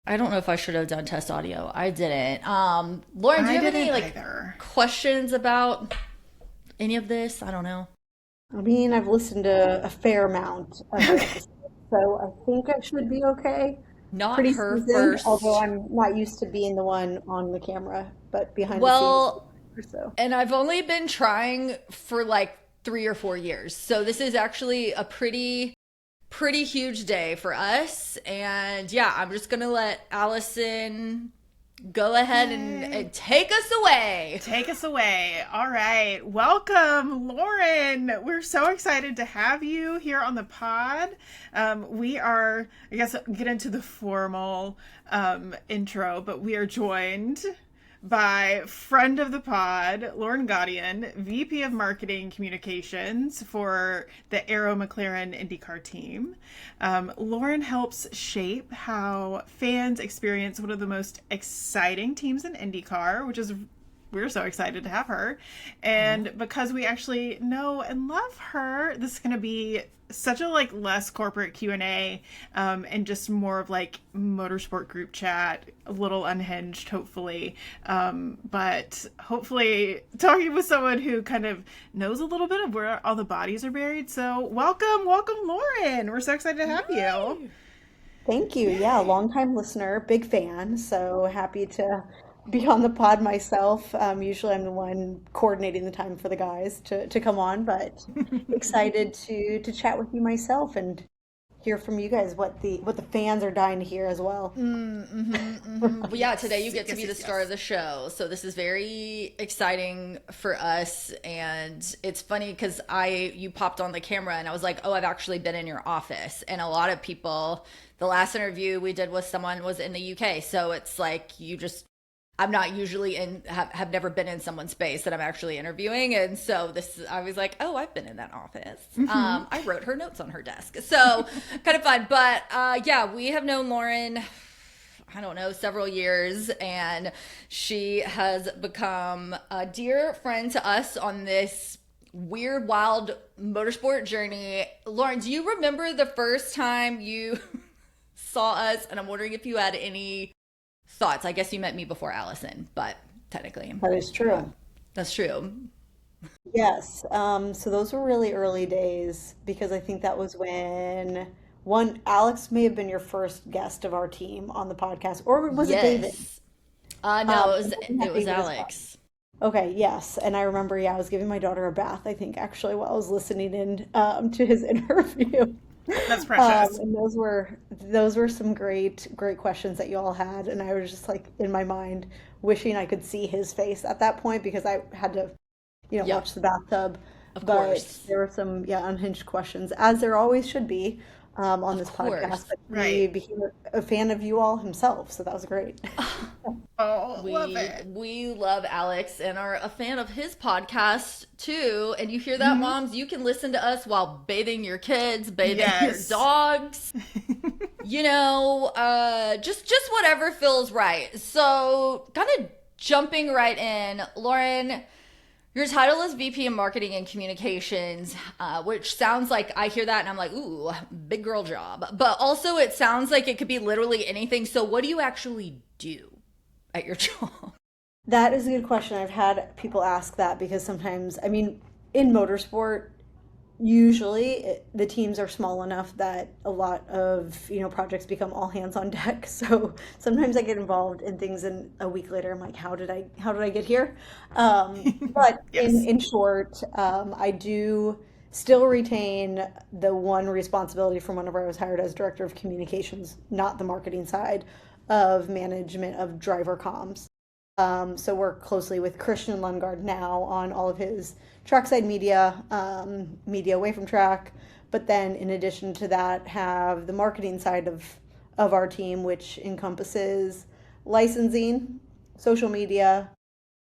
I don't know if I should have done test audio. I didn't. Lauren, do I you have any didn't like either. questions about any of this? I don't know. I mean, I've listened to a fair amount of your episodes, so I think I should be okay. Not Pretty her seasoned, although first. I'm not used to being the one on the camera, but behind the scenes Well, or so. and I've only been trying for like 3 or 4 years. So this is actually a pretty huge day for us. And yeah, I'm just gonna let Allison go ahead Yay. and take us away. Take us away. All right. Welcome, Lauren. We're so excited to have you here on the pod. We are, I guess, get into the formal intro, but we are joined by friend of the pod, Lauren Gaudion, VP of Marketing Communications for the Arrow McLaren IndyCar Team. Lauren helps shape how fans experience one of the most exciting teams in IndyCar, which is we're so excited to have her. And because we actually know and love her, this is going to be such a like less corporate Q&A and just more of like motorsport group chat, a little unhinged hopefully, but hopefully talking with someone who kind of knows a little bit of where all the bodies are buried. So welcome Lauren, we're so excited to have you. Thank you. Yeah, longtime listener, big fan. So happy to be on the pod myself. Usually I'm the one coordinating the time for the guys to come on, but excited to chat with you myself and hear from you guys what the fans are dying to hear as well. Well, yeah, today you get to Yes, be the yes, star of yes. the show. So this is very exciting for us. And it's funny because you popped on the camera and I was like, oh, I've actually been in your office. And a lot of people, the last interview we did with someone was in the UK. So it's like I'm not usually have never been in someone's space that I'm actually interviewing. And so I was like, oh, I've been in that office. I wrote her notes on her desk. So kind of fun. But yeah, we have known Lauren, I don't know, several years. And she has become a dear friend to us on this weird, wild motorsport journey. Lauren, do you remember the first time you saw us? And I'm wondering if you had any thoughts. I guess you met me before Allison, but technically, That is true. that's true. Yes. So those were really early days because I think that was when one Alex may have been your first guest of our team on the podcast, or was it David? Yes. No, It wasn't it that was David as well. Alex. Okay, yes. And I remember, yeah, I was giving my daughter a bath, I think, actually, while I was listening in to his interview. That's precious. And those were some great questions that you all had, and I was just like in my mind wishing I could see his face at that point because I had to, Yep, watch the bathtub. of But course. there were some, yeah, unhinged questions, as there always should be on Of this podcast. course. But he Right. became a fan of you all himself, so that was great. Oh, love We it. we love Alex and are a fan of his podcast too. And you hear that, Hmm. moms? You can listen to us while bathing your kids, bathing your Yes. dogs, just whatever feels right. So kind of jumping right in, Lauren, your title is VP of Marketing and Communications, which sounds like I hear that and I'm like, ooh, big girl job. But also, it sounds like it could be literally anything. So, what do you actually do at your job? That is a good question. I've had people ask that because sometimes, I mean, in motorsport, usually the teams are small enough that a lot of, projects become all hands on deck. So sometimes I get involved in things and a week later I'm like, how did I get here? But in Yes. in short, I do still retain the one responsibility from whenever I was hired as director of communications, not the marketing side of management of driver comms. So work closely with Christian Lundgaard now on all of his trackside media, media away from track. But then in addition to that, have the marketing side of our team, which encompasses licensing, social media,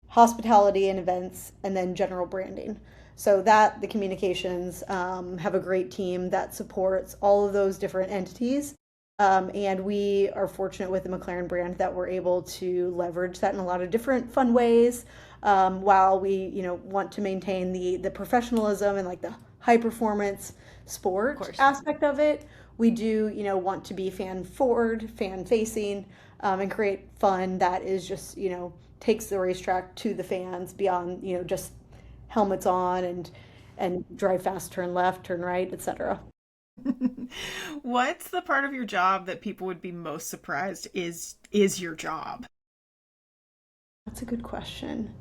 hospitality and events, and then general branding. So that the communications have a great team that supports all of those different entities. And we are fortunate with the McLaren brand that we're able to leverage that in a lot of different fun ways, while we, want to maintain the professionalism and like the high performance Of sport course. aspect of it. we do, want to be fan forward, fan facing, and create fun that is just, takes the racetrack to the fans beyond, just helmets on and drive fast, turn left, turn right, etc. What's the part of your job that people would be most surprised is your job? That's a good question.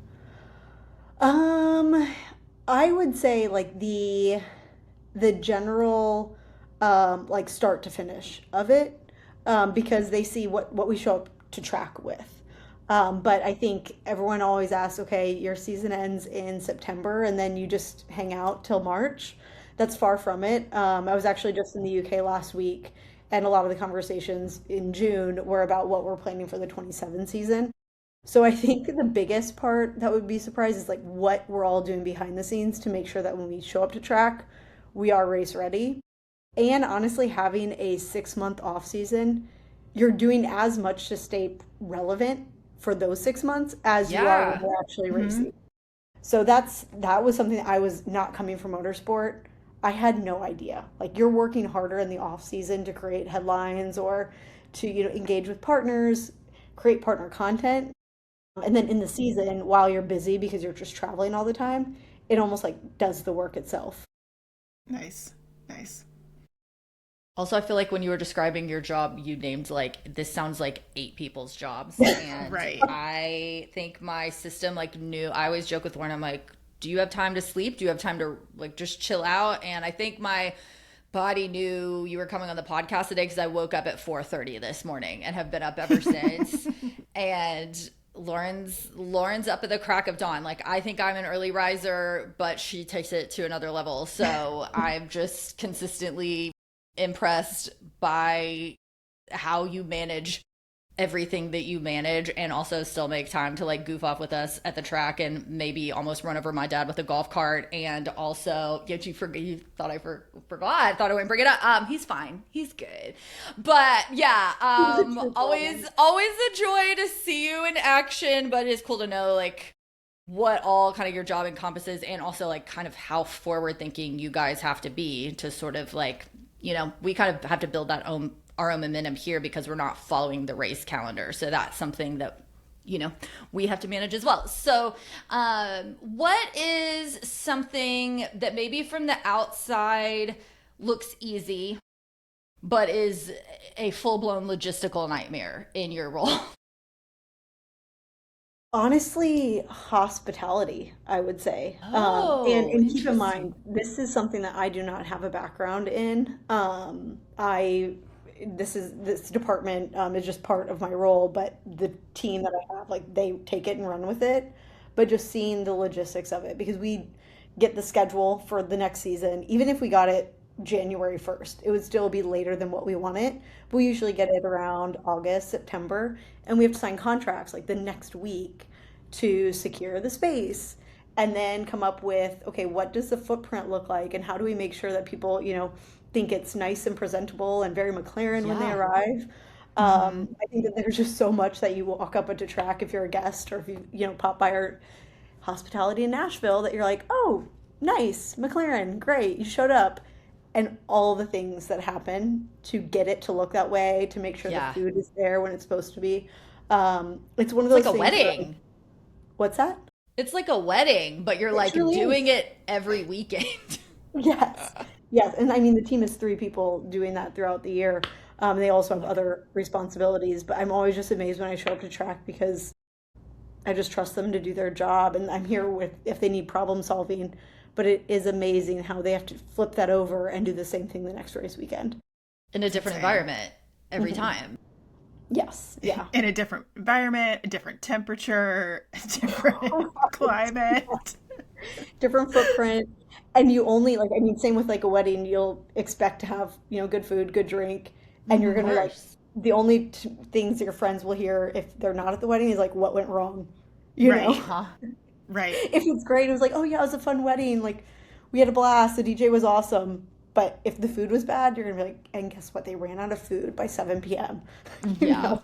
I would say like the general like start to finish of it, because they see what we show up to track with. But I think everyone always asks, okay, your season ends in September and then you just hang out till March. That's far from it. I was actually just in the UK last week, and a lot of the conversations in June were about what we're planning for the 27 season. So I think the biggest part that would be surprised is like what we're all doing behind the scenes to make sure that when we show up to track, we are race ready. And honestly, having a 6-month off season, you're doing as much to stay relevant for those 6 months as you are when you're actually racing. So that was something that I was not coming from motorsport. I had no idea. Like, you're working harder in the off season to create headlines or to, engage with partners, create partner content. And then in the season, while you're busy because you're just traveling all the time, it almost like does the work itself. Nice. Also, I feel like when you were describing your job, you named like, this sounds like 8 people's jobs. And Right. I think my system like knew, I always joke with Lauren, I'm like, do you have time to sleep? Do you have time to like just chill out? And I think my body knew you were coming on the podcast today because I woke up at 4:30 this morning and have been up ever since. And Lauren's up at the crack of dawn. Like, I think I'm an early riser, but she takes it to another level. So I'm just consistently impressed by how you manage everything that you manage and also still make time to like goof off with us at the track and maybe almost run over my dad with a golf cart. And also, you thought I forgot. I thought I wouldn't bring it up. He's fine. He's good. But yeah, always a joy to see you in action, but it's cool to know like what all kind of your job encompasses, and also like kind of how forward thinking you guys have to be to sort of like, we kind of have to build our own momentum here because we're not following the race calendar. So that's something that, we have to manage as well. So what is something that maybe from the outside looks easy, but is a full-blown logistical nightmare in your role? Honestly, hospitality, I would say. And keep in mind, this is something that I do not have a background in. This department is just part of my role, but the team that I have, like, they take it and run with it. But just seeing the logistics of it, because we get the schedule for the next season, even if we got it January 1st, it would still be later than what we want it. We usually get it around August, September, and we have to sign contracts like the next week to secure the space and then come up with, okay, what does the footprint look like and how do we make sure that people, think it's nice and presentable and very McLaren when they arrive. I think that there's just so much that you walk up at a track if you're a guest or if you pop by our hospitality in Nashville that you're like, oh, nice, McLaren, great, you showed up. And all the things that happen to get it to look that way, to make sure the food is there when it's supposed to be. It's one of those like a things wedding. What's that? It's like a wedding, but you're like really doing it every weekend. Yes. Yes. And I mean, the team is 3 people doing that throughout the year. They also have other responsibilities, but I'm always just amazed when I show up to track because I just trust them to do their job. And I'm here with, if they need problem solving, but it is amazing how they have to flip that over and do the same thing the next race weekend. In a different environment every time. Yes. Yeah. In a different environment, a different temperature, a different climate. Different footprint. And you only same with like a wedding, you'll expect to have, good food, good drink. And you're going to like, the only things your friends will hear if they're not at the wedding is like what went wrong, you know? Right. If it's great, it was like, oh yeah, it was a fun wedding. Like we had a blast. The DJ was awesome. But if the food was bad, you're going to be like, and guess what? They ran out of food by 7 p.m. Yeah.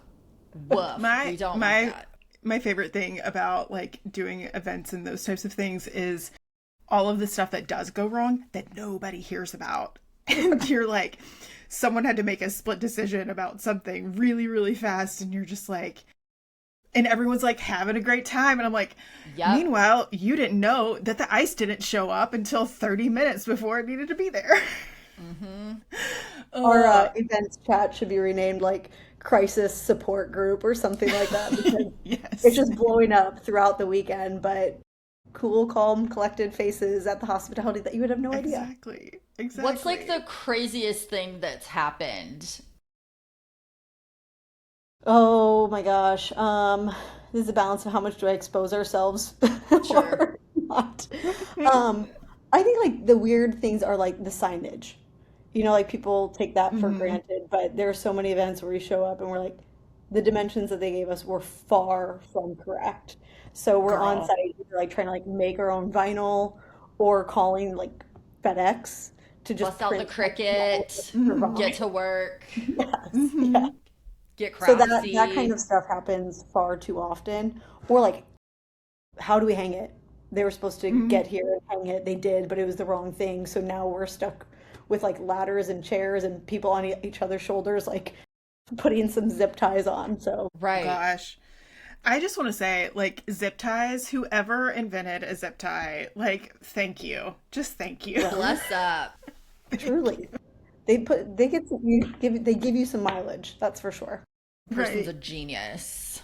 Woof. We don't want that. My favorite thing about like doing events and those types of things is all of the stuff that does go wrong that nobody hears about. And you're like, someone had to make a split decision about something really, really fast, and you're just like, and everyone's like having a great time. And I'm like, Yep. meanwhile, you didn't know that the ice didn't show up until 30 minutes before it needed to be there. Our events chat should be renamed like crisis support group or something like that because it's Yes, just blowing up throughout the weekend, but cool, calm, collected faces at the hospitality that you would have no idea. exactly. Exactly. What's like the craziest thing that's happened? Oh my gosh. This is a balance of how much do I expose ourselves Sure. or not. Um, I think like the weird things are like the signage. Like people take that for Mhm. granted, but there are so many events where we show up and we're like, the dimensions that they gave us were far from correct. So we're on Girl. site either like trying to like make our own vinyl or calling like FedEx to just Bust out the print like small cricket, Mhm. get provide. to work, Yes, yeah. Mhm. get So that kind craftsy. of stuff happens far too often. Or like, how do we hang it? They were supposed to Mhm. get here and hang it. They did, but it was the wrong thing. So now we're stuck with like ladders and chairs and people on each other's shoulders, like putting some zip ties on. So Right. Gosh. I just want to say, like, zip ties, whoever invented a zip tie, like, thank you. Just thank you. right, Bless up. truly, they give you some mileage. That's for sure. Person's a Right. genius.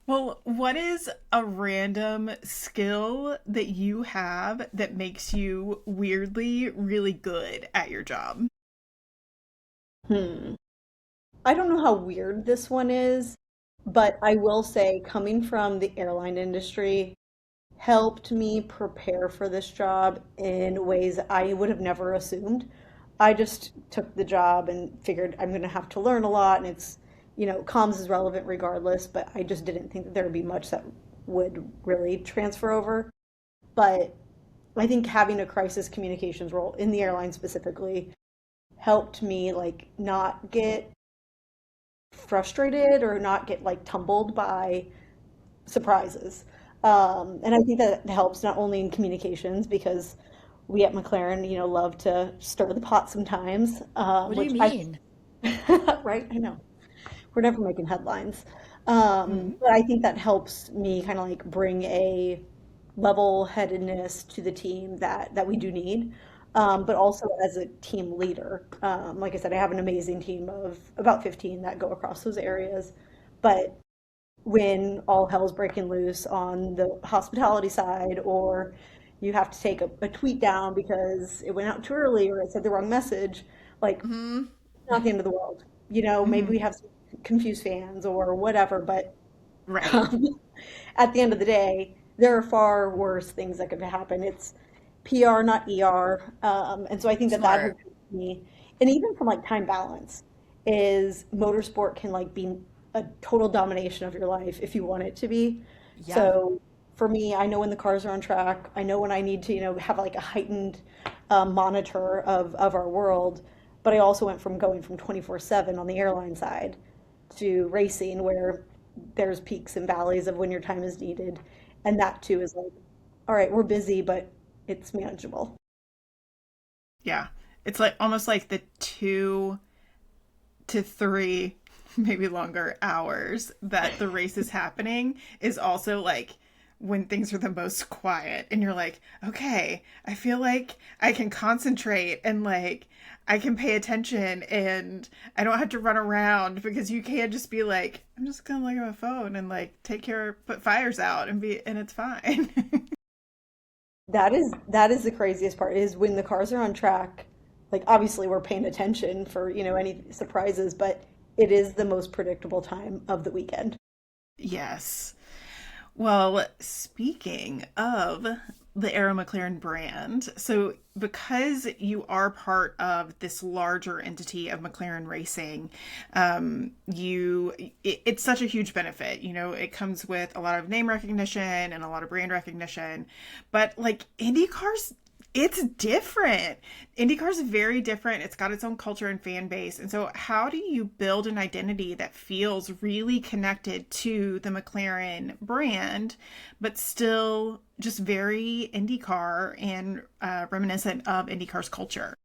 Well, what is a random skill that you have that makes you weirdly really good at your job? Hmm. I don't know how weird this one is, but I will say, coming from the airline industry helped me prepare for this job in ways I would have never assumed. I just took the job and figured I'm going to have to learn a lot, and comms is relevant regardless, but I just didn't think that there would be much that would really transfer over. But I think having a crisis communications role in the airline specifically helped me like not get frustrated or not get like tumbled by surprises. And I think that helps not only in communications because we at McLaren, love to stir the pot sometimes, What do you which I, mean? right? I know we're never making headlines. Mm. But I think that helps me kind of like bring a level-headedness to the team that we do need. But also as a team leader, like I said, I have an amazing team of about 15 that go across those areas. But when all hell's breaking loose on the hospitality side, or you have to take a tweet down because it went out too early or it said the wrong message, like, Hmm. not the end of the world. Maybe Mhm. we have some confused fans or whatever, but Right. um, at the end of the day, there are far worse things that could happen. It's PR, not ER. And so I think that has Smart. helped me. And even from like time balance, is motorsport can like be a total domination of your life if you want it to be. Yeah. So for me, I know when the cars are on track. I know when I need to, have like a heightened monitor of our world. But I also went from going from 24/7 on the airline side to racing where there's peaks and valleys of when your time is needed. And that too is like, all right, we're busy, but it's manageable. Yeah. It's like almost like the 2 to 3, maybe longer hours that the race is happening is also like when things are the most quiet and you're like, okay, I feel like I can concentrate and like I can pay attention and I don't have to run around because you can't just be like, I'm just gonna look at my phone and like take care, put fires out and it's fine. That is the craziest part is when the cars are on track. Like obviously we're paying attention for, any surprises, but it is the most predictable time of the weekend. Yes. Well, speaking of the Arrow McLaren brand, so because you are part of this larger entity of McLaren Racing, it's such a huge benefit. It comes with a lot of name recognition and a lot of brand recognition, but like IndyCar's it's different. IndyCar is very different. It's got its own culture and fan base. And so, how do you build an identity that feels really connected to the McLaren brand, but still just very IndyCar and reminiscent of IndyCar's culture?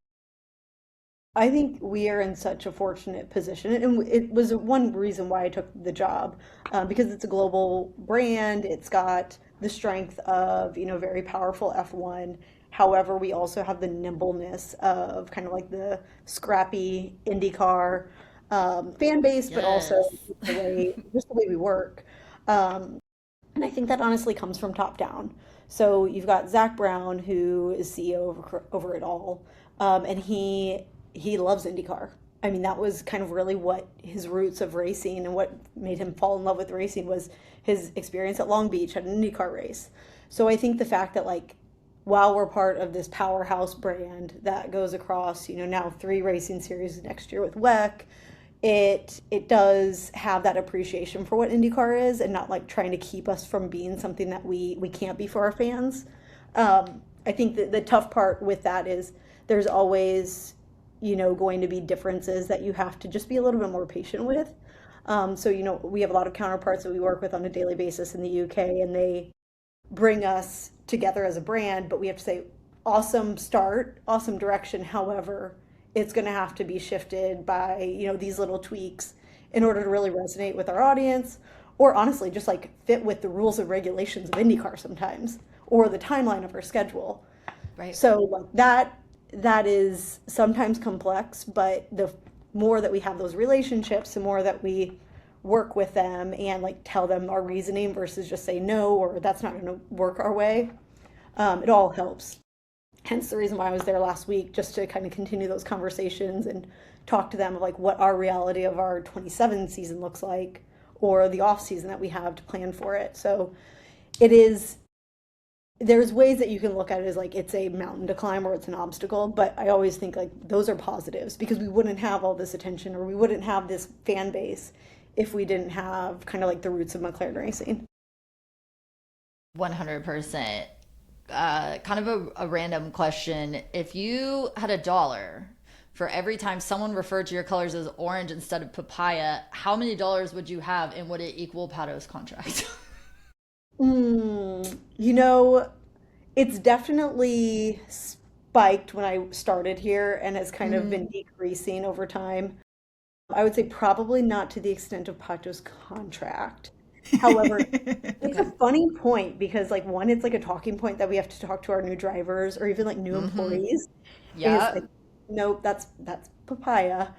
I think we are in such a fortunate position, and it was one reason why I took the job, because it's a global brand. It's got the strength of, very powerful F1. However, we also have the nimbleness of kind of like the scrappy IndyCar fan base, but also Yes. just the way we work. Um, and I think that honestly comes from top down. So you've got Zach Brown, who is CEO over it all, and he loves IndyCar. I mean, that was kind of really what his roots of racing and what made him fall in love with racing was his experience at Long Beach at an IndyCar race. So I think the fact that like while we're part of this powerhouse brand that goes across, now three racing series next year with WEC, it does have that appreciation for what IndyCar is and not like trying to keep us from being something that we can't be for our fans. I think that the tough part with that is there's always, going to be differences that you have to just be a little bit more patient with. So, we have a lot of counterparts that we work with on a daily basis in the UK, and they bring us together as a brand, but we have to say, awesome start, awesome direction. However, it's going to have to be shifted by, these little tweaks in order to really resonate with our audience, or honestly, just like fit with the rules and regulations of IndyCar sometimes, or the timeline of our schedule. Right. So like that is sometimes complex, but the more that we have those relationships, the more that we work with them and like tell them our reasoning versus just say no or that's not going to work our way, it all helps. Hence the reason why I was there last week, just to kind of continue those conversations and talk to them of like what our reality of our 27 season looks like, or the off season that we have to plan for it. So it is, there's ways that you can look at it as like it's a mountain to climb or it's an obstacle, but I always think like those are positives because we wouldn't have all this attention or we wouldn't have this fan base if we didn't have kind of like the roots of McLaren racing. 100%. Kind of a random question. If you had $1 for every time someone referred to your colors as orange instead of papaya, how many dollars would you have and would it equal Pato's contract? Mm, you know, it's definitely spiked when I started here and has kind of been Mm, decreasing over time. I would say probably not to the extent of Pato's contract. However, it's a okay. funny point because like one, it's like a talking point that we have to talk to our new drivers or even like new Mm-hmm. employees is Yeah. like, nope, that's papaya.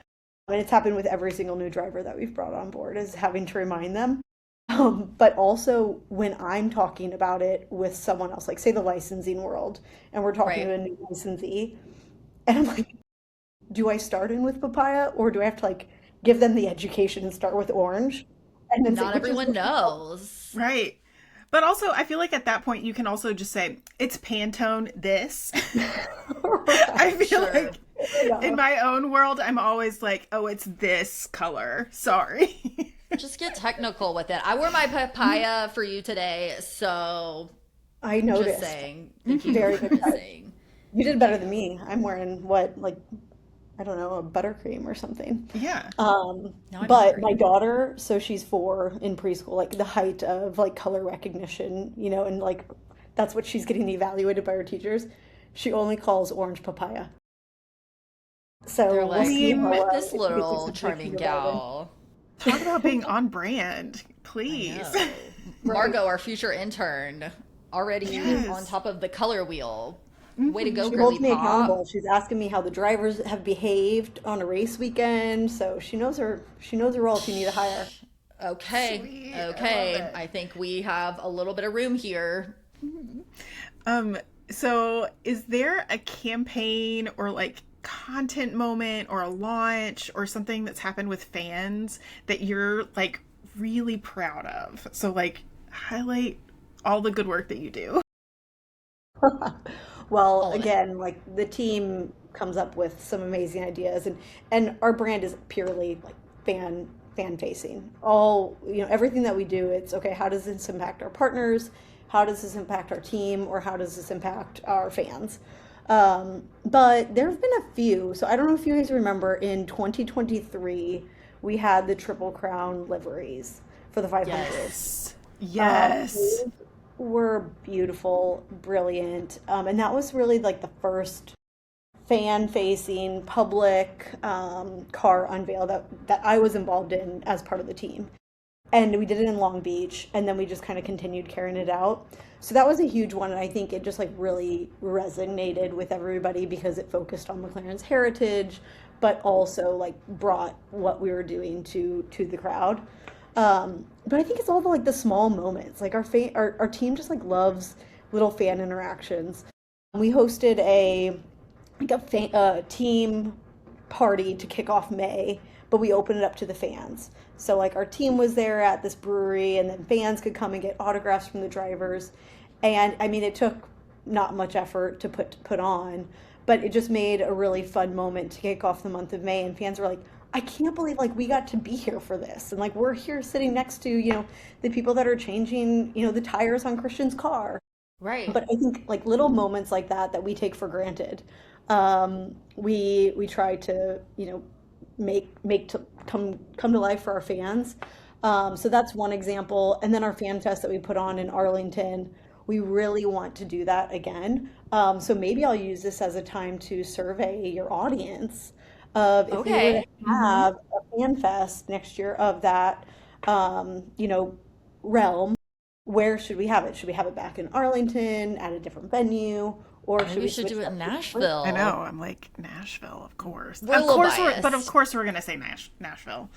And it's happened with every single new driver that we've brought on board is having to remind them. But also when I'm talking about it with someone else, like say the licensing world, and we're talking to Right. a new licensee, and I'm like, do I start in with papaya or do I have to like give them the education and start with orange? And then say, Not which is everyone the knows. Right. But also, I feel like at that point, you can also just say, it's Pantone this. I right. feel Sure. like in Yeah. my own world, I'm always like, oh, it's this color. Sorry. Just get technical with it. I wore my papaya for you today, so I just noticed. saying. Thank you Very good for cut. saying. You did Thank better than you. me. I'm wearing what, like, I don't know, a buttercream or something. Yeah. Now I'm But my hungry. daughter, so she's 4 in preschool, like the height of like color recognition, and like that's what she's getting evaluated by her teachers. She only calls orange papaya. They're So I we'll like, see mean, this if she gets little accentuation charming development. gal. talk about being on brand, I please. know. Right. Margot, our future intern, already on Yes. top of the color wheel. Way to go, Hmm. She girly holds me pop. accountable. She's asking me how the drivers have behaved on a race weekend, so she knows her role if you need to hire. Okay, Sweet. I love okay. it. I think we have a little bit of room here. Um, so is there a campaign or like content moment or a launch or something that's happened with fans that you're like really proud of? So like highlight all the good work that you do. Well, All of it. again, like the team comes up with some amazing ideas and our brand is purely like fan facing. All, everything that we do, it's okay, how does this impact our partners? How does this impact our team or how does this impact our fans? But there have been a few. So I don't know if you guys remember in 2023 we had the Triple Crown liveries for the 500. Yes. Yes. Those were beautiful, brilliant, and that was really like the first fan-facing public car unveil that I was involved in as part of the team. And we did it in Long Beach, and then we just kind of continued carrying it out. So that was a huge one, and I think it just like really resonated with everybody because it focused on McLaren's heritage, but also like brought what we were doing to the crowd. But I think it's all the small moments. Like our team just like loves little fan interactions. We hosted a team party to kick off May, but we opened it up to the fans. So like our team was there at this brewery, and then fans could come and get autographs from the drivers. And I mean, it took not much effort to put on, but it just made a really fun moment to kick off the month of May. And fans were like, I can't believe like we got to be here for this. And like we're here sitting next to, the people that are changing, the tires on Christian's car. Right. But I think like little moments like that we take for granted. We try to, make to come to life for our fans. So that's one example. And then our fan fest that we put on in Arlington, we really want to do that again. So maybe I'll use this as a time to survey your audience of if we were to have a fan fest next year of that, realm, where should we have it? Should we have it back in Arlington at a different venue? Or Maybe we should do it in Nashville. I know. I'm like, Nashville, of course. We're a little biased. But of course we're going to say Nashville.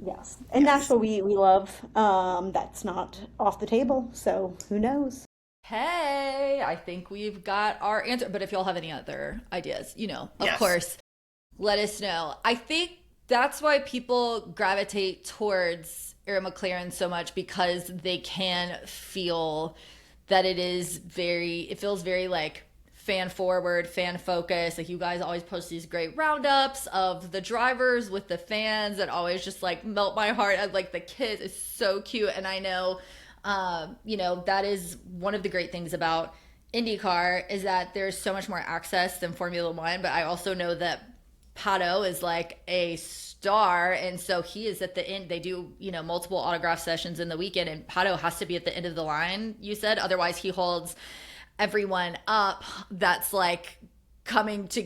Yes. And Nashville we love. That's not off the table, so who knows? Hey, I think we've got our answer. But if y'all have any other ideas, of course, let us know. I think that's why people gravitate towards Arrow McLaren so much, because they can feel that it feels very like fan forward, fan focused. Like you guys always post these great roundups of the drivers with the fans that always just like melt my heart. And like the kids is so cute. And I know, that is one of the great things about IndyCar is that there's so much more access than Formula One. But I also know that Pato is like a star, and so he is at the end. They do multiple autograph sessions in the weekend, and Pato has to be at the end of the line, you said, otherwise he holds everyone up that's like coming to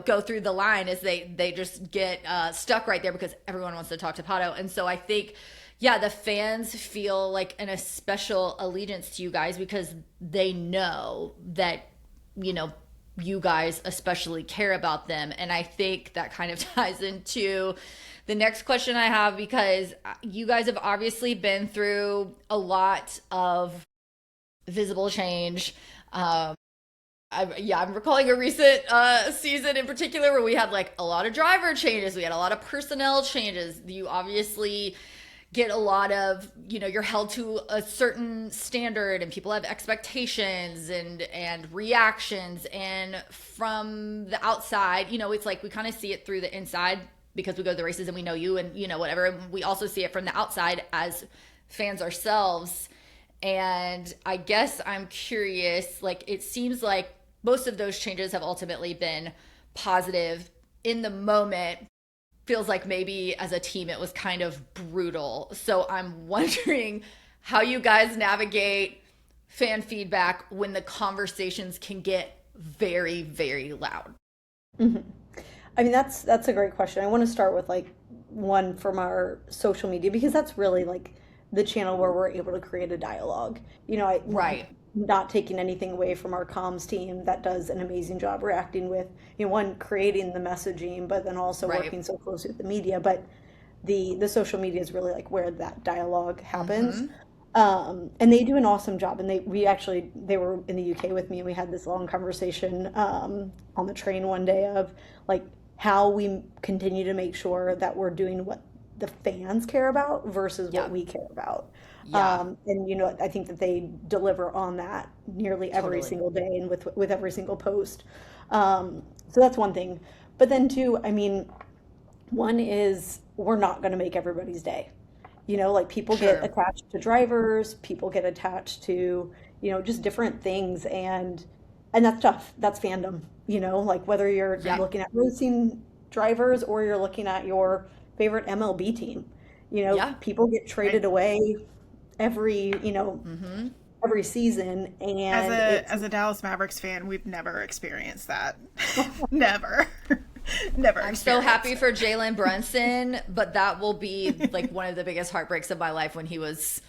go through the line, as they just get stuck right there because everyone wants to talk to Pato. And so I think the fans feel like a special allegiance to you guys because they know that you guys especially care about them. And I think that kind of ties into the next question I have, because you guys have obviously been through a lot of visible change. I'm recalling a recent season in particular where we had like a lot of driver changes. We had a lot of personnel changes. You obviously get a lot of, you're held to a certain standard and people have expectations and reactions. And from the outside, it's like we kind of see it through the inside because we go to the races and we know you and, whatever. And we also see it from the outside as fans ourselves. And I guess I'm curious, like, it seems like most of those changes have ultimately been positive. In the moment, feels like maybe as a team it was kind of brutal. So I'm wondering how you guys navigate fan feedback when the conversations can get very, very loud. Mm-hmm. I mean, that's a great question. I want to start with like one from our social media, because that's really like the channel where we're able to create a dialogue. Right. Not taking anything away from our comms team that does an amazing job reacting with, one, creating the messaging, but then also working so closely with the media. But the social media is really like where that dialogue happens. Mm-hmm. And they do an awesome job. And they were in the UK with me, and we had this long conversation on the train one day of like how we continue to make sure that we're doing what the fans care about versus what we care about. And I think that they deliver on that nearly every single day and with every single post. So that's one thing. But then two, I mean, one is we're not going to make everybody's day. Like people get attached to drivers, people get attached to, just different things. And that's tough. That's fandom, like whether you're looking at racing drivers or you're looking at your favorite MLB team, people get traded away every every season. And as a Dallas Mavericks fan, we've never experienced that. Never. Never. I'm so happy for Jalen Brunson, but that will be like one of the biggest heartbreaks of my life when he was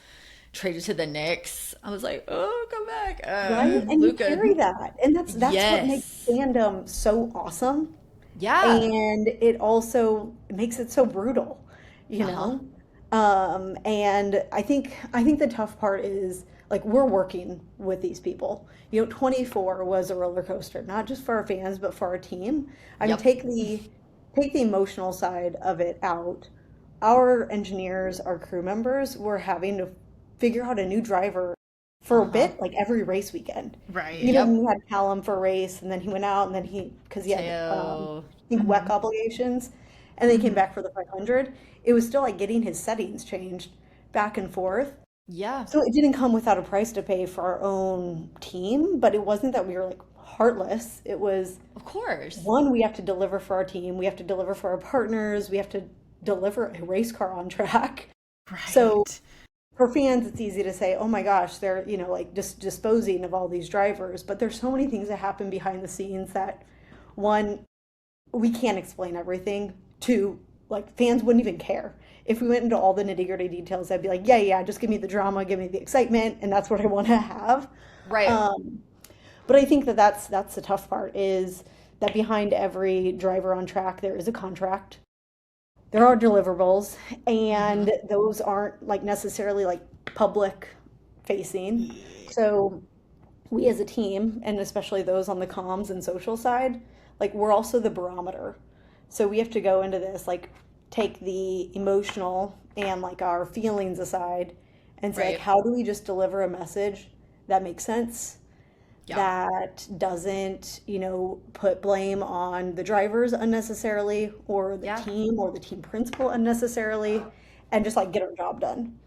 traded to the Knicks. I was like, oh, come back. Right? And Luka. you carry that. And that's Yes. what makes fandom so awesome. Yeah. And it also makes it so brutal, you know? And I think the tough part is like we're working with these people. 24 was a roller coaster, not just for our fans, but for our team. I mean, Yep. take the emotional side of it out. Our engineers, our crew members were having to figure out a new driver for a bit, like every race weekend. Right. You know, we had Callum for a race, and then he went out, and then because he had, Teo. I think, WEC obligations, and then he came back for the 500. It was still like getting his settings changed back and forth. Yeah. So it didn't come without a price to pay for our own team, but it wasn't that we were like heartless. It was, Of course. one, we have to deliver for our team, we have to deliver for our partners, we have to deliver a race car on track. Right. So for fans, it's easy to say, oh my gosh, they're, like just disposing of all these drivers. But there's so many things that happen behind the scenes that, one, we can't explain everything. Two, like fans wouldn't even care. If we went into all the nitty-gritty details, I'd be like, yeah, just give me the drama, give me the excitement, and that's what I want to have. Right. But I think that's the tough part, is that behind every driver on track, there is a contract. There are deliverables, and those aren't like necessarily like public facing. So we as a team, and especially those on the comms and social side, like we're also the barometer. So we have to go into this, like take the emotional and like our feelings aside and say, like, how do we just deliver a message that makes sense? That doesn't, put blame on the drivers unnecessarily, or the team or the team principal unnecessarily, and just like get our job done.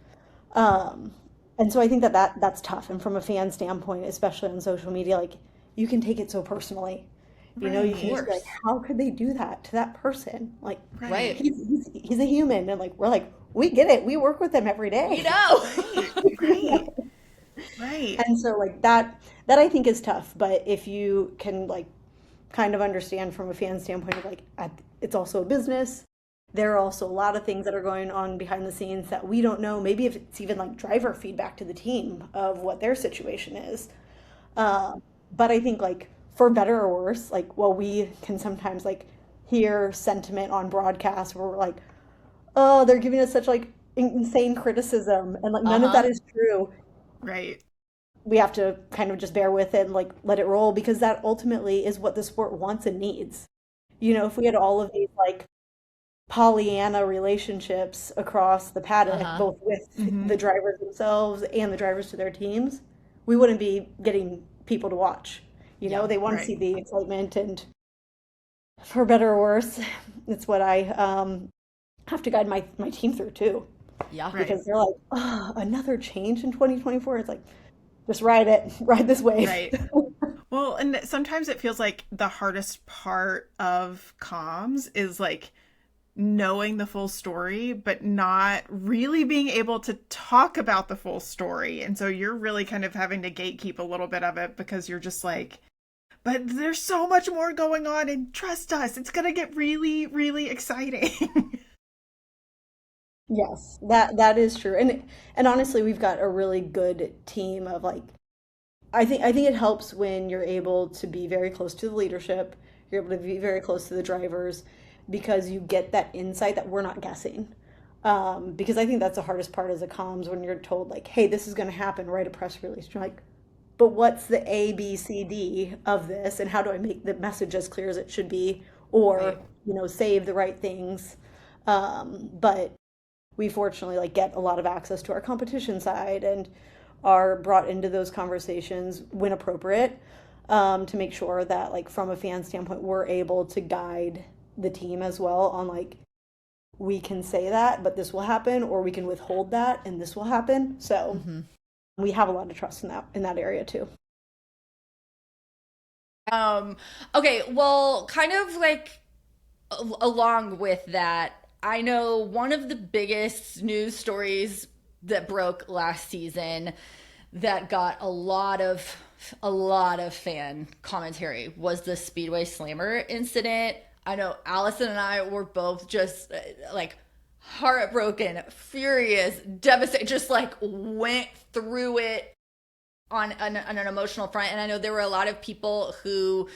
And so I think that's tough. And from a fan standpoint, especially on social media, like you can take it so personally. You can just be like, how could they do that to that person? Like, he's a human, and like we're like, we get it. We work with them every day. We know. Right. And so like that I think is tough. But if you can like kind of understand from a fan standpoint of like, it's also a business. There are also a lot of things that are going on behind the scenes that we don't know. Maybe if it's even like driver feedback to the team of what their situation is. But I think like for better or worse, like, we can sometimes like hear sentiment on broadcast where we're like, oh, they're giving us such like insane criticism, and like none of that is true. Right. We have to kind of just bear with it and like let it roll, because that ultimately is what the sport wants and needs. If we had all of these like Pollyanna relationships across the paddock, both with the drivers themselves and the drivers to their teams, we wouldn't be getting people to watch. They want to see the excitement, and for better or worse, it's what I have to guide my team through too. Yeah. Because they're like, oh, another change in 2024. It's like, just ride this wave. Right. Well, and sometimes it feels like the hardest part of comms is like knowing the full story, but not really being able to talk about the full story. And so you're really kind of having to gatekeep a little bit of it, because you're just like, but there's so much more going on, and trust us, it's going to get really, really exciting. Yes, that is true. And honestly, we've got a really good team of like, I think it helps when you're able to be very close to the leadership, you're able to be very close to the drivers, because you get that insight that we're not guessing. Because I think that's the hardest part as a comms, when you're told like, hey, this is going to happen, write a press release. You're like, but what's the A, B, C, D of this, and how do I make the message as clear as it should be, or save the right things? But we fortunately like get a lot of access to our competition side and are brought into those conversations when appropriate, to make sure that like from a fan standpoint, we're able to guide the team as well on like, we can say that, but this will happen, or we can withhold that and this will happen. So we have a lot of trust in that area too. Okay, well, kind of like along with that, I know one of the biggest news stories that broke last season that got a lot of fan commentary was the Speedway Slammer incident. I know Allison and I were both just like heartbroken, furious, devastated, just like went through it on an emotional front. And I know there were a lot of people who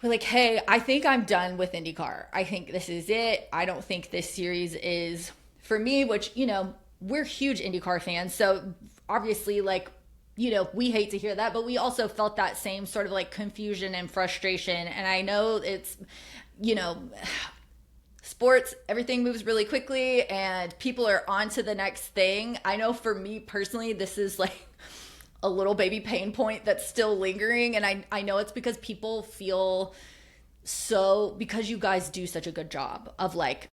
were like, hey, I think I'm done with IndyCar. I think this is it. I don't think this series is for me, which, you know, we're huge IndyCar fans. So obviously, like, you know, we hate to hear that, but we also felt that same sort of like confusion and frustration. And I know it's, you know, sports, everything moves really quickly and people are on to the next thing. I know for me personally, this is like a little baby pain point that's still lingering. And I know it's because people feel so, because you guys do such a good job of like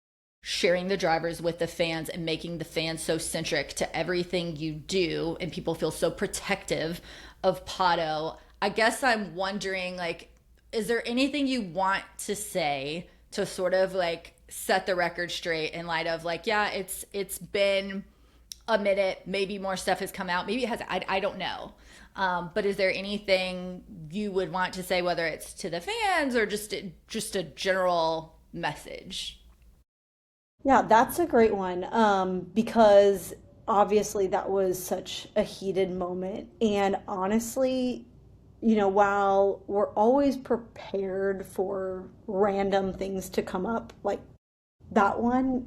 sharing the drivers with the fans and making the fans so centric to everything you do, and people feel so protective of Pato. I guess I'm wondering, like, is there anything you want to say to sort of like set the record straight in light of like, yeah, it's been a minute, maybe more stuff has come out, maybe it hasn't, I don't know. But is there anything you would want to say, whether it's to the fans or just a general message? Yeah, that's a great one, because obviously that was such a heated moment. And honestly, you know, while we're always prepared for random things to come up, like that one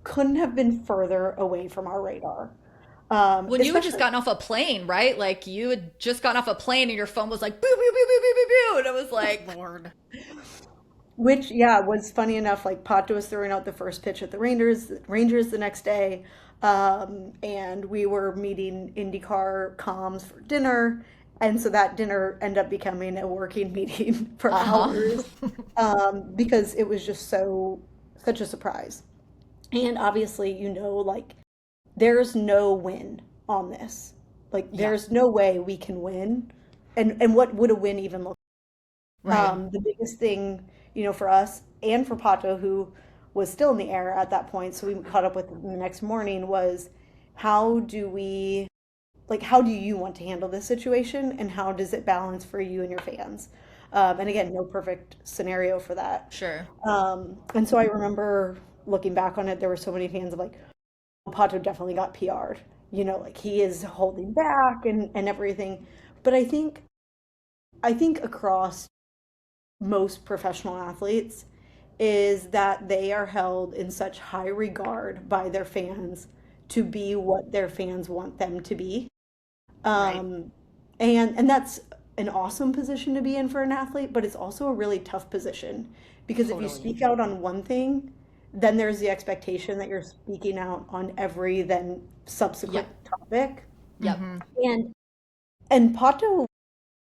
couldn't have been further away from our radar. When you had just Especially, gotten off a plane, right? Like you had just gotten off a plane and your phone was like boo boo boo boo boo boo boo, and it was like, Lord. which, yeah, was funny enough. Like Pato was throwing out the first pitch at the Rangers the next day, and we were meeting IndyCar comms for dinner, and so that dinner ended up becoming a working meeting for hours, because it was just such a surprise. And obviously, you know, like there's no win on this. Like yeah, there's no way we can win. And what would a win even look right. the biggest thing, you know, for us and for Pato, who was still in the air at that point, so we caught up with him the next morning, was how do we, like, how do you want to handle this situation and how does it balance for you and your fans? And again, no perfect scenario for that. Sure. And so I remember looking back on it, there were so many fans of like, Pato definitely got PR'd, you know, like he is holding back and everything. But I think across most professional athletes is that they are held in such high regard by their fans to be what their fans want them to be. Right. Um, and that's an awesome position to be in for an athlete, but it's also a really tough position because if you Totally. speak out on one thing, then there's the expectation that you're speaking out on every then subsequent Yep. topic. Yep. And Pato,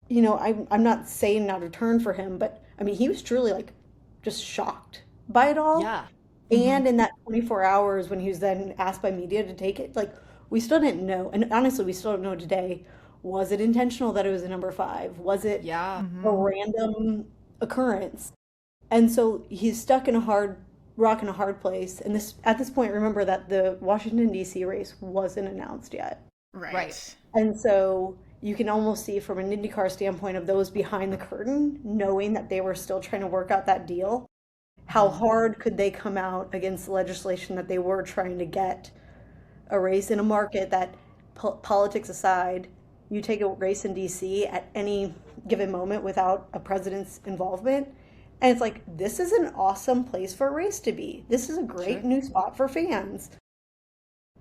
you know, I'm not saying not a turn for him, but I mean, he was truly like just shocked by it all. Yeah. And in that 24 hours when he was then asked by media to take it, like we still didn't know. And honestly, we still don't know today. Was it intentional that it was a number five? Was it Yeah. a random occurrence? And so he's stuck in a hard rock in a hard place. And this at this point, remember that the Washington, D.C. race wasn't announced yet. Right. Right. And so you can almost see from an IndyCar standpoint of those behind the curtain, knowing that they were still trying to work out that deal, how hard could they come out against the legislation that they were trying to get a race in a market that, politics aside, you take a race in DC at any given moment without a president's involvement. And it's like, this is an awesome place for a race to be. This is a Sure. great new spot for fans.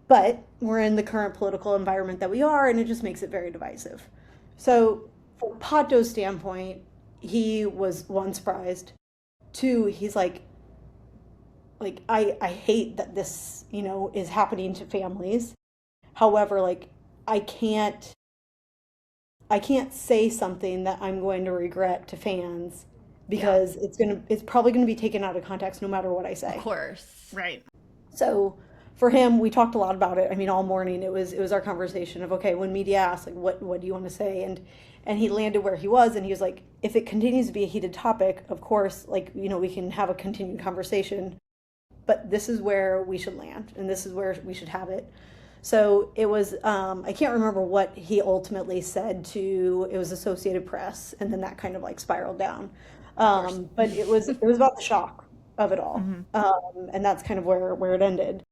But we're in the current political environment that we are, and it just makes it very divisive. So, from Pato's standpoint, he was one, surprised. Two, he's like I hate that this, you know, is happening to families. However, like I can't I can't say something that I'm going to regret to fans Yeah. because it's probably gonna be taken out of context no matter what I Of say. course. Right. So for him, we talked a lot about it. I mean, all morning it was our conversation of okay, when media asked like what do you want to say, and he landed where he was, and he was like, if it continues to be a heated topic, of course, like you know, we can have a continued conversation, but this is where we should land, and this is where we should have it. So it was, I can't remember what he ultimately said to, it was Associated Press, and then that kind of like spiraled down. But it was about the shock of it all. And that's kind of where it ended,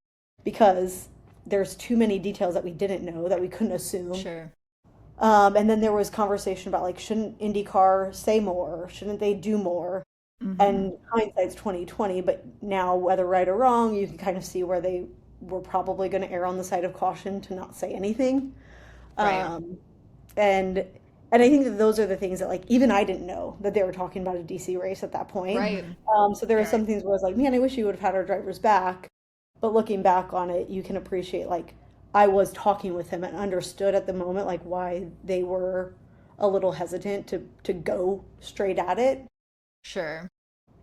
because there's too many details that we didn't know, that we couldn't assume. Sure. And then there was conversation about like, shouldn't IndyCar say more? Shouldn't they do more? And hindsight's 2020, but now, whether right or wrong, you can kind of see where they were probably going to err on the side of caution to not say anything. Right. And I think that those are the things that, like, even I didn't know that they were talking about a DC race at that point. Right. So there were some things where I was like, man, I wish you would have had our drivers back. But looking back on it, you can appreciate, like, I was talking with him and understood at the moment, like, why they were a little hesitant to go straight at it. Sure.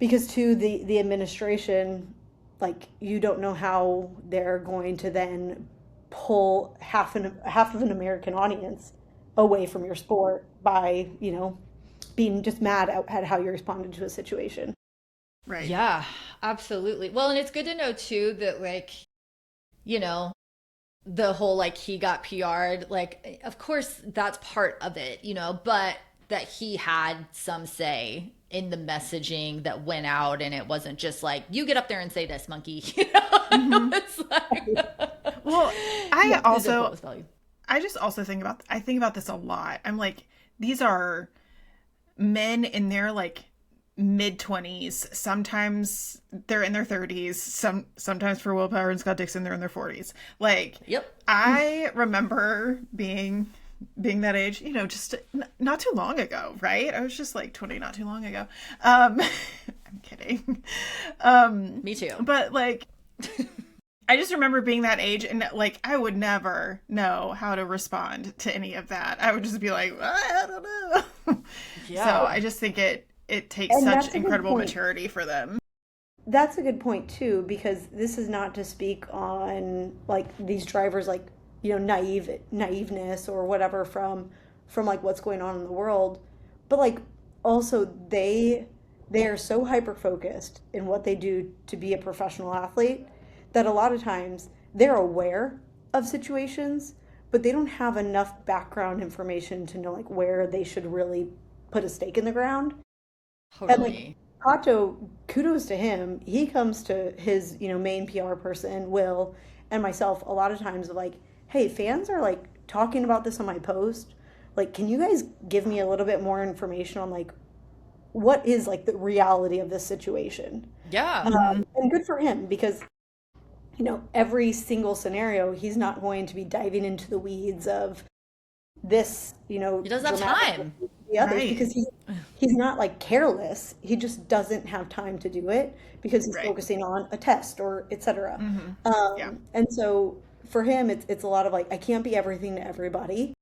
Because to the administration, like, you don't know how they're going to then pull half of an American audience away from your sport by, being just mad at how you responded to a situation. Right. Yeah, absolutely. Well, and it's good to know too that, like, the whole, like, he got PR'd, like, of course that's part of it, but that he had some say in the messaging that went out, and it wasn't just like, you get up there and say this, monkey. It's like, well, I think about this a lot. I'm like, these are men in their like mid-20s. Sometimes they're in their 30s. Sometimes for Will Power and Scott Dixon, they're in their 40s. Like, yep. I remember being that age, just not too long ago, right? I was just like 20 not too long ago. I'm kidding. Me too. But like, I just remember being that age, and like, I would never know how to respond to any of that. I would just be like, I don't know. Yeah. So I just think it takes such incredible maturity for them. That's a good point too, because this is not to speak on like these drivers, like, naiveness or whatever from like what's going on in the world, but like also they are so hyper focused in what they do to be a professional athlete that a lot of times they're aware of situations, but they don't have enough background information to know like where they should really put a stake in the ground. Totally. And like Pato, kudos to him. He comes to his main PR person, Will, and myself a lot of times of like, hey, fans are like talking about this on my post. Like, can you guys give me a little bit more information on like what is like the reality of this situation? Yeah. And good for him, because every single scenario, he's not going to be diving into the weeds of this, he doesn't have time. The others, right. Because he's not like careless. He just doesn't have time to do it because he's focusing on a test or etc. And so for him, it's a lot of like, I can't be everything to everybody.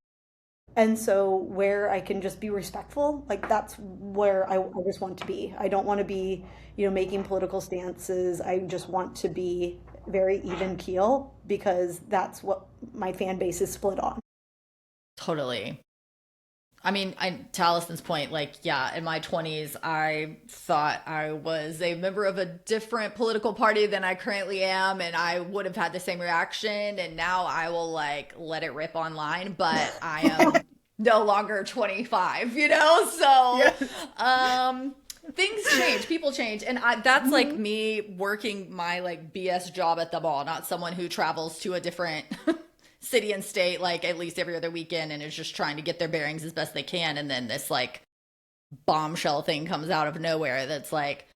And so where I can just be respectful, like that's where I just want to be. I don't want to be, making political stances. I just want to be very even keel, because that's what my fan base is split on. Totally. I mean, to Allison's point, like, yeah, in my 20s, I thought I was a member of a different political party than I currently am, and I would have had the same reaction, and now I will, like, let it rip online, but I am no longer 25, So, yes. Things change, people change, and that's, like, me working my, like, BS job at the mall, not someone who travels to a different city and state like at least every other weekend and is just trying to get their bearings as best they can, and then this like bombshell thing comes out of nowhere that's like,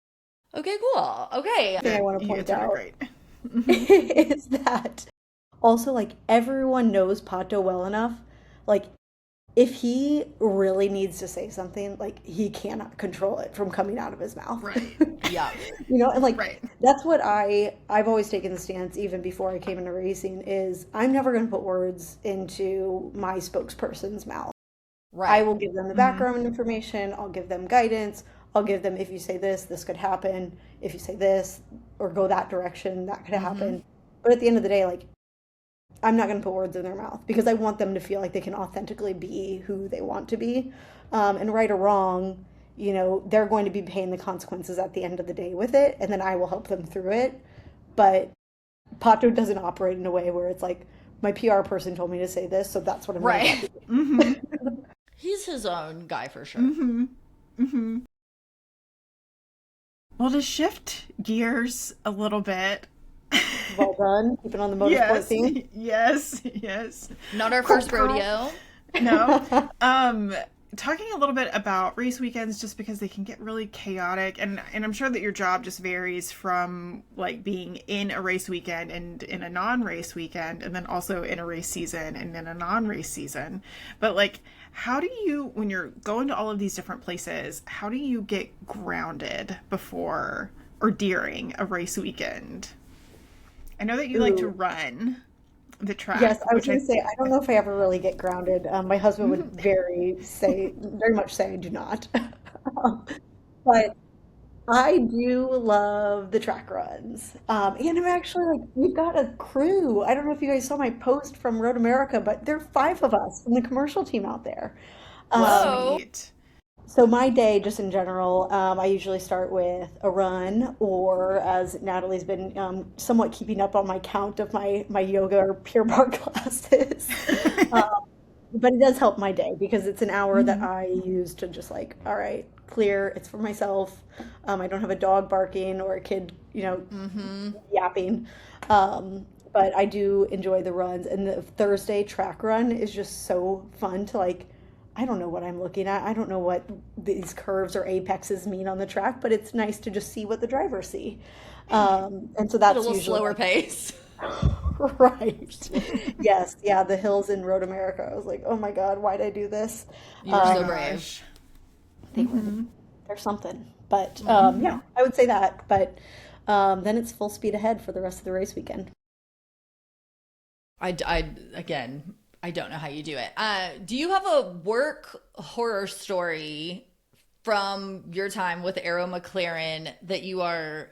okay, cool, okay. The thing I want to point out is that also like everyone knows Pato well enough, like if he really needs to say something, like he cannot control it from coming out of his mouth. Right. Yeah. And like that's what I've always taken the stance, even before I came into racing, is I'm never going to put words into my spokesperson's mouth. Right. I will give them the background information. I'll give them guidance. I'll give them, if you say this, this could happen. If you say this or go that direction, that could happen. But at the end of the day, like, I'm not going to put words in their mouth, because I want them to feel like they can authentically be who they want to be. And right or wrong, they're going to be paying the consequences at the end of the day with it, and then I will help them through it. But Pato doesn't operate in a way where it's like, my PR person told me to say this, so that's what I'm right. Mm-hmm. He's his own guy for sure. Mm-hmm. Mm-hmm. Well, to shift gears a little bit. Well done. Keeping on the motorsport theme. Yes. Not our first rodeo. No. Talking a little bit about race weekends, just because they can get really chaotic, and I'm sure that your job just varies from like being in a race weekend and in a non-race weekend, and then also in a race season and in a non-race season. But like, how do you, when you're going to all of these different places, how do you get grounded before or during a race weekend? I know that you like to run the track. Yes, I was going to say, I don't know if I ever really get grounded. My husband would very much say I do not. But I do love the track runs. And I'm actually like, we've got a crew. I don't know if you guys saw my post from Road America, but there are 5 of us from the commercial team out there. Whoa. Sweet. So my day, just in general, I usually start with a run, or as Natalie's been somewhat keeping up on my count of my yoga or Pure Barre classes. But it does help my day because it's an hour that I use to just like, all right, clear. It's for myself. I don't have a dog barking or a kid, yapping. But I do enjoy the runs, and the Thursday track run is just so fun to like. I don't know what I'm looking at. I don't know what these curves or apexes mean on the track, but it's nice to just see what the drivers see. And so that's a little usually slower pace. right. Yes. Yeah. The hills in Road America. I was like, oh my God, why'd I do this? You're so brave. They're something. But yeah, I would say that. But then it's full speed ahead for the rest of the race weekend. Again, I don't know how you do it. Do you have a work horror story from your time with Arrow McLaren that you are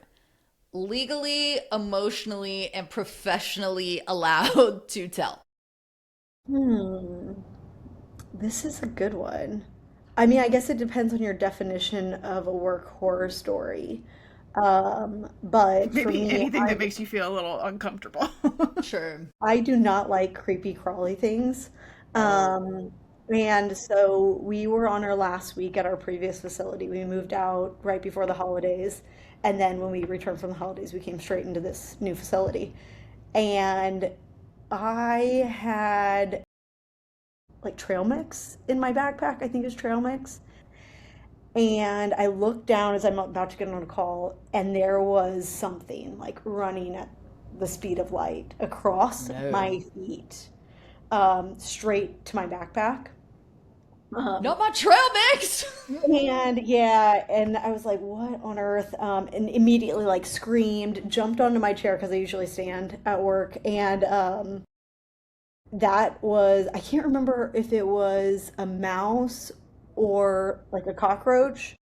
legally, emotionally, and professionally allowed to tell? This is a good one. I mean, I guess it depends on your definition of a work horror story. But for Maybe me, anything that makes you feel a little uncomfortable. Sure. I do not like creepy crawly things. And so we were on our last week at our previous facility. We moved out right before the holidays. And then when we returned from the holidays, we came straight into this new facility. And I had like trail mix in my backpack. I think it was trail mix. And I looked down as I'm about to get on a call, and there was something like running at the speed of light across my feet, straight to my backpack. Not my trail mix. And yeah, and I was like, what on earth? And immediately like screamed, jumped onto my chair because I usually stand at work. And that was, I can't remember if it was a mouse or like a cockroach,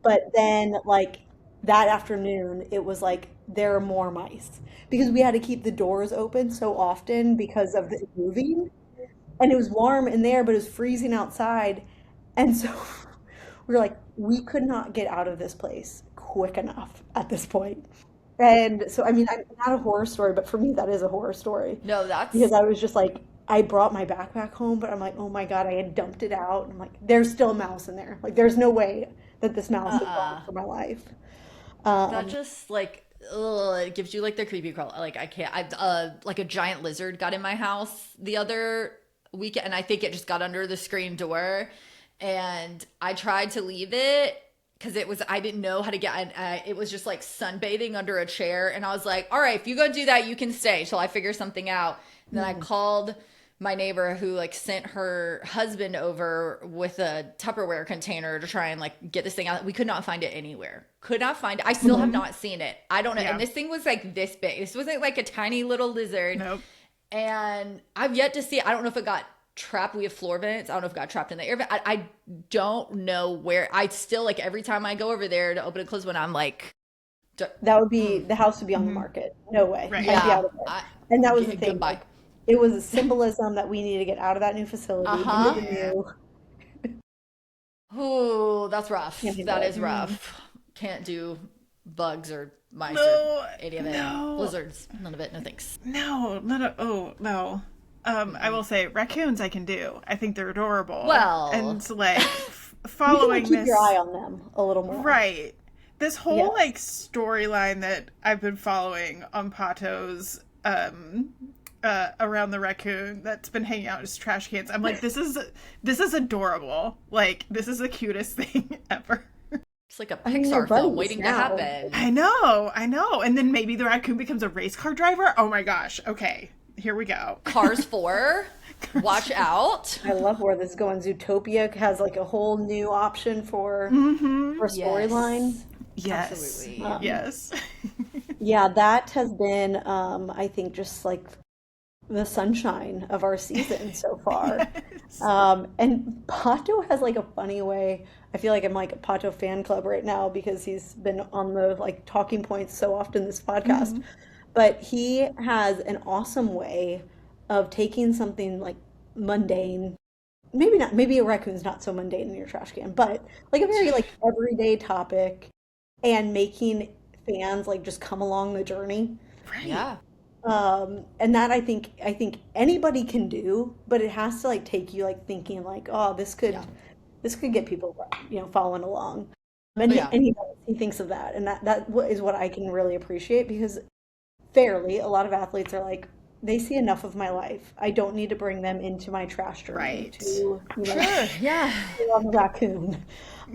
but then like that afternoon it was like there are more mice because we had to keep the doors open so often because of the moving, and it was warm in there but it was freezing outside, and so we were like, we could not get out of this place quick enough at this point. And so I mean, I'm not a horror story, but for me that is a horror story No, that's because I was just like, I brought my backpack home, but I'm like, oh my God, I had dumped it out. And I'm like, there's still a mouse in there. Like, there's no way that this mouse is gone for my life. that just like it gives you like the creepy crawl. Like I can't. I like a giant lizard got in my house the other week, and I think it just got under the screen door, and I tried to leave it because I didn't know how to get. It was just like sunbathing under a chair, and I was like, all right, if you go do that, you can stay till I figure something out. And then I called my neighbor who like sent her husband over with a Tupperware container to try and like get this thing out. We could not find it anywhere. Could not find it. I still have not seen it. I don't know. Yeah. And this thing was like this big. This wasn't like a tiny little lizard. Nope. And I've yet to see it. I don't know if it got trapped. We have floor vents. I don't know if it got trapped in the air vent. I don't know where. I still like every time I go over there to open and close one, I'm like, That would be, the house would be on the market. No way. Right. I'd be yeah. out of there. And that was the thing. Goodbye. Like, it was a symbolism that we needed to get out of that new facility into the new. Ooh, that's rough. Can't do That that. is rough. Can't do bugs or mice No, or any of it. no. Lizards. None of it. No thanks. No. Oh, no. I will say raccoons I can do. I think they're adorable. Well, and like You following can keep this, your eye on them a little more. right? This whole Yes. like storyline that I've been following on Pato's around the raccoon that's been hanging out in his trash cans. I'm like, this is adorable. Like, this is the cutest thing ever. it's like a I mean, they're Pixar film buddies waiting to now. happen. I know. And then maybe the raccoon becomes a race car driver. Oh my gosh. Okay, here we go. Cars 4, watch out. I love where this is going. Zootopia has like a whole new option for storyline. Yes. Absolutely. Yes. Yeah, that has been, I think, just like the sunshine of our season so far. And Pato has like a funny way. I feel like I'm like a Pato fan club right now because he's been on the like talking points so often this podcast. But he has an awesome way of taking something like mundane. Maybe not, maybe a raccoon's not so mundane in your trash can, but like a very like everyday topic and making fans like just come along the journey. Right. Yeah. And that I think anybody can do, but it has to like take you like thinking like, oh, this could get people, following along. And he thinks of that, and that is what I can really appreciate because fairly, a lot of athletes are like, they see enough of my life. I don't need to bring them into my trash journey Right. to Sure. Yeah. on the raccoon.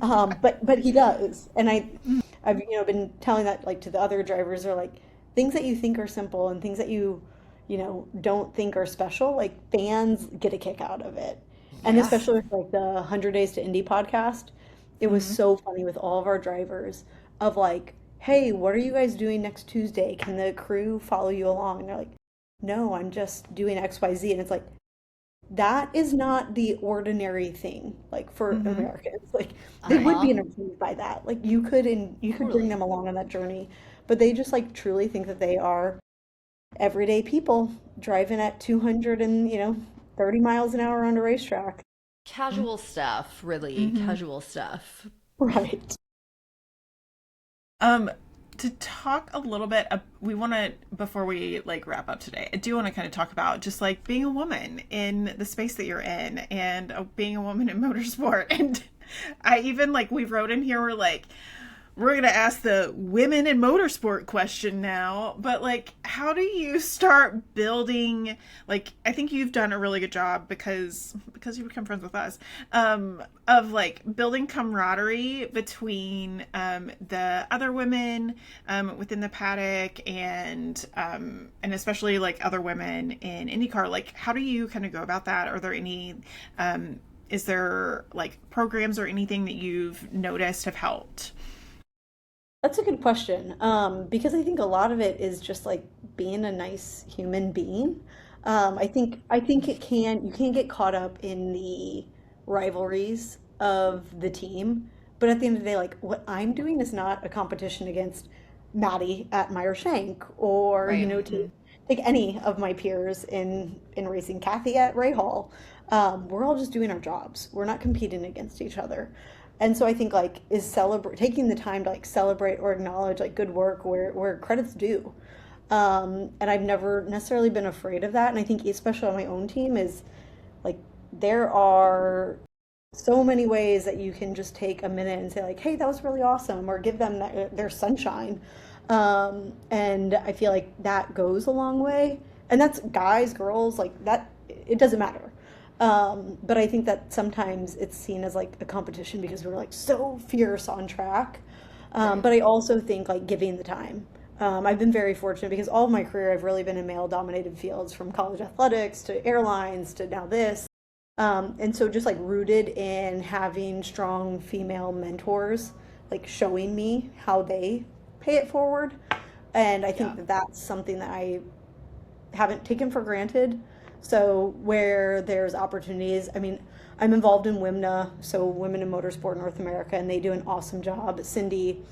But he does, and I've been telling that like to the other drivers are like things that you think are simple and things that you don't think are special. Like fans get a kick out of it, and especially with like the 100 Days to Indy podcast, it was so funny with all of our drivers of like, hey, what are you guys doing next Tuesday? Can the crew follow you along? And they're like, no, I'm just doing XYZ, and it's like, that is not the ordinary thing, like for Americans. Like they would be entertained by that. Like you could bring them along on that journey, but they just like truly think that they are everyday people driving at 230 miles an hour on a racetrack. Casual stuff, really. Casual stuff. Right. To talk a little bit, we want to, before we like wrap up today, I do want to kind of talk about just like being a woman in the space that you're in and being a woman in motorsport. And I even like, we wrote in here, we're like, we're going to ask the women in motorsport question now, but like, how do you start building, like, I think you've done a really good job because you become friends with us, of like building camaraderie between the other women within the paddock and especially like other women in IndyCar. Like, how do you kind of go about that? Are there any, is there like programs or anything that you've noticed have helped? That's a good question, because I think a lot of it is just like being a nice human being. I think you can get caught up in the rivalries of the team, but at the end of the day, like what I'm doing is not a competition against Maddie at Meyer Shank or to take any of my peers in racing, Kathy at Ray Hall. We're all just doing our jobs. We're not competing against each other. And so I think like taking the time to like celebrate or acknowledge like good work where credit's due. And I've never necessarily been afraid of that. And I think especially on my own team is like there are so many ways that you can just take a minute and say like, hey, that was really awesome, or give them their sunshine. And I feel like that goes a long way. And that's guys, girls, like that, it doesn't matter. But I think that sometimes it's seen as like a competition because we're like so fierce on track. But I also think like giving the time. I've been very fortunate because all of my career I've really been in male dominated fields, from college athletics to airlines to now this. And so just like rooted in having strong female mentors, like showing me how they pay it forward. And I think that that's something that I haven't taken for granted. So where there's opportunities, I mean, I'm involved in WIMNA, so Women in Motorsport North America, and they do an awesome job. Cindy,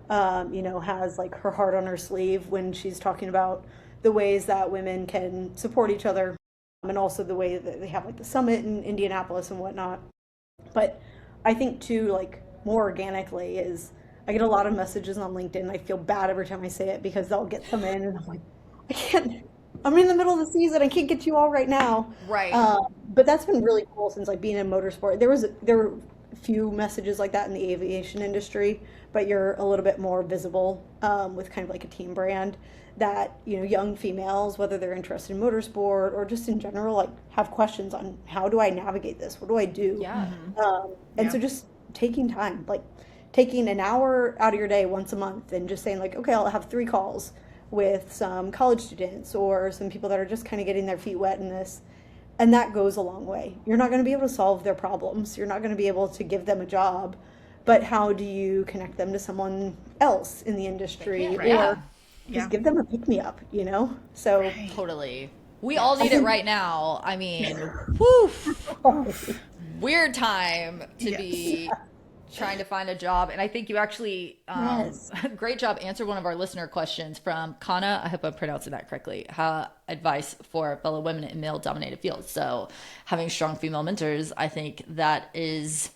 has like her heart on her sleeve when she's talking about the ways that women can support each other, and also the way that they have like the summit in Indianapolis and whatnot. But I think too, like more organically is I get a lot of messages on LinkedIn. I feel bad every time I say it because they'll get some in and I'm like, I'm in the middle of the season. I can't get to you all right now. Right. But that's been really cool since like being in motorsport. There were a few messages like that in the aviation industry, but you're a little bit more visible with kind of like a team brand that, you know, young females, whether they're interested in motorsport or just in general, like have questions on how do I navigate this? What do I do? Yeah. And so just taking time, like taking an hour out of your day once a month and just saying like, okay, I'll have 3 calls with some college students or some people that are just kind of getting their feet wet in this. And that goes a long way. You're not going to be able to solve their problems. You're not going to be able to give them a job, but how do you connect them to someone else in the industry or just give them a pick-me-up, you know? So Totally. We all need it right now. I mean, whew, weird time to be trying to find a job. And I think you actually, great job, answered one of our listener questions from Kana. I hope I'm pronouncing that correctly. Advice for fellow women in male-dominated fields. So having strong female mentors, I think that is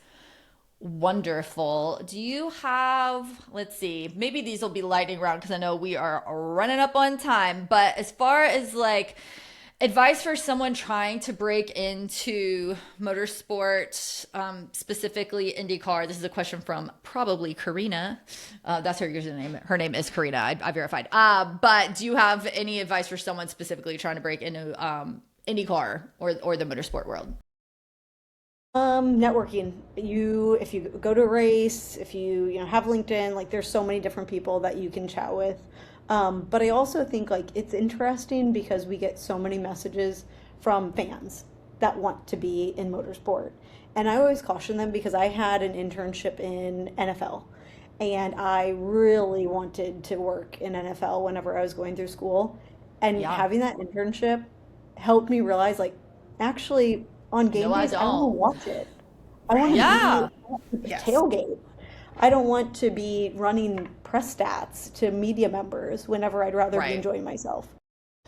wonderful. Do you have, let's see, maybe these will be lightning round because I know we are running up on time, but as far as like advice for someone trying to break into motorsport, specifically IndyCar. This is a question from probably Karina. That's her username. Her name is Karina. I verified. But do you have any advice for someone specifically trying to break into IndyCar or the motorsport world? Networking. If you go to a race, if you have LinkedIn, like there's so many different people that you can chat with. But I also think like it's interesting because we get so many messages from fans that want to be in motorsport. And I always caution them because I had an internship in NFL and I really wanted to work in NFL whenever I was going through school. And having that internship helped me realize like actually on game days, I don't want to watch it. I want to be at the tailgate. I don't want to be running press stats to media members whenever I'd rather be enjoying myself.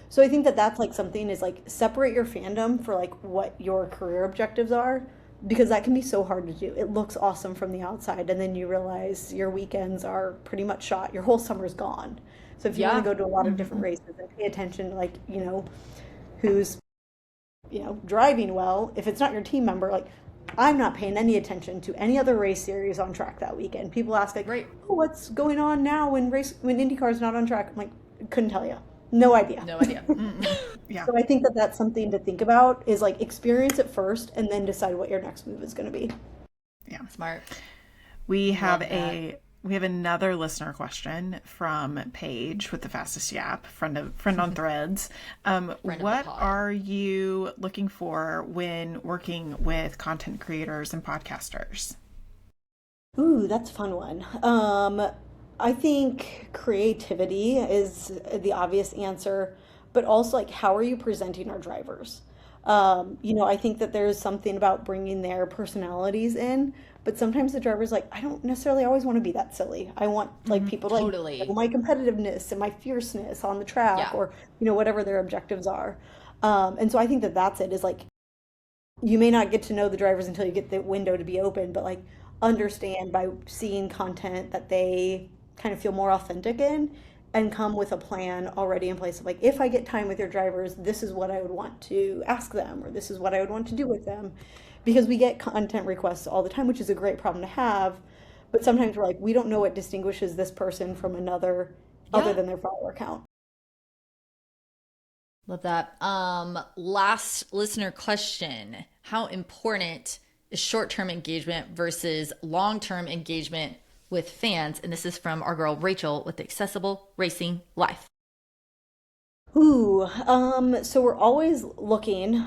So I think that that's like something is like separate your fandom for like what your career objectives are, because that can be so hard to do. It looks awesome from the outside and then you realize your weekends are pretty much shot. Your whole summer's gone. So if you want to go to a lot of different races and pay attention to like, who's, driving well, if it's not your team member, like I'm not paying any attention to any other race series on track that weekend. People ask like, oh, what's going on now when IndyCar is not on track? I'm like, couldn't tell you. No idea. No idea. So I think that that's something to think about is like experience it first and then decide what your next move is going to be. Yeah. Smart. We have another listener question from Paige with the fastest yap, friend on Threads. What are you looking for when working with content creators and podcasters? Ooh, that's a fun one. I think creativity is the obvious answer, but also like how are you presenting our drivers? I think that there's something about bringing their personalities in, but sometimes the driver's like, I don't necessarily always want to be that silly. I want like people to like my competitiveness and my fierceness on the track or, whatever their objectives are. And so I think that that's it is like, you may not get to know the drivers until you get the window to be open, but like understand by seeing content that they kind of feel more authentic in and come with a plan already in place of like, if I get time with your drivers, this is what I would want to ask them, or this is what I would want to do with them. Because we get content requests all the time, which is a great problem to have. But sometimes we're like, we don't know what distinguishes this person from another other than their follower count. Love that. Last listener question. How important is short-term engagement versus long-term engagement with fans? And this is from our girl Rachel with Accessible Racing Life. So we're always looking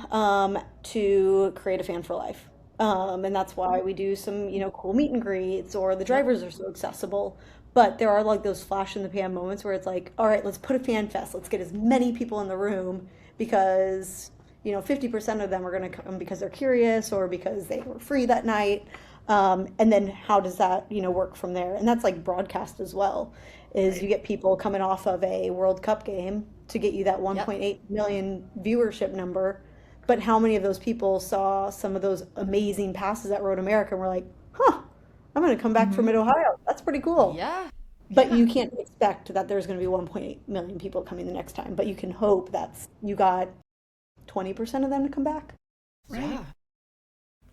to create a fan for life. And that's why we do some, cool meet and greets, or the drivers are so accessible. But there are like those flash in the pan moments where it's like, all right, let's put a fan fest. Let's get as many people in the room because, 50% of them are going to come because they're curious or because they were free that night. And then how does that, work from there? And that's like broadcast as well, is you get people coming off of a World Cup game to get you that 1.8 million viewership number. But how many of those people saw some of those amazing passes at Road America and were like, I'm going to come back from Mid-Ohio. That's pretty cool. Yeah. But you can't expect that there's going to be 1.8 million people coming the next time. But you can hope that's you got 20% of them to come back. Right. Yeah.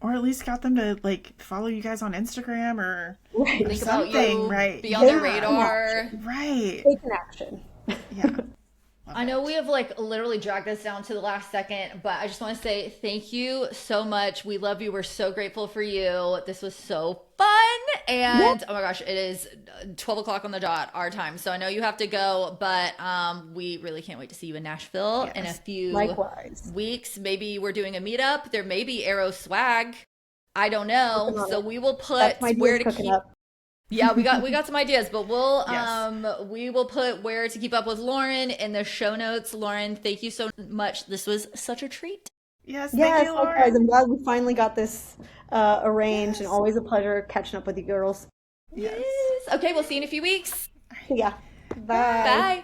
Or at least got them to like follow you guys on Instagram or Right. Think about something, you, right? be on the Yeah. radar. Right. Take an action. Yeah. I know we have like literally dragged this down to the last second, but I just want to say thank you so much. We love you. We're so grateful for you. This was so fun. And oh my gosh, it is 12 o'clock on the dot our time. So I know you have to go, but we really can't wait to see you in Nashville in a Yes. few Likewise. weeks. Maybe we're doing a meetup. There may be Arrow swag. I don't know. Working on So it. we will put That's my where deal to cooking keep. up. Yeah, we got some ideas, but we'll Yes. we will put where to keep up with Lauren in the show notes. Lauren, thank you so much. This was such a treat. Yes. Yes, Thank you, likewise. Lauren. I'm glad we finally got this arranged, and Yes. always a pleasure catching up with you girls. Yes. Yes. Okay, we'll see you in a few weeks. Yeah. Bye. Bye.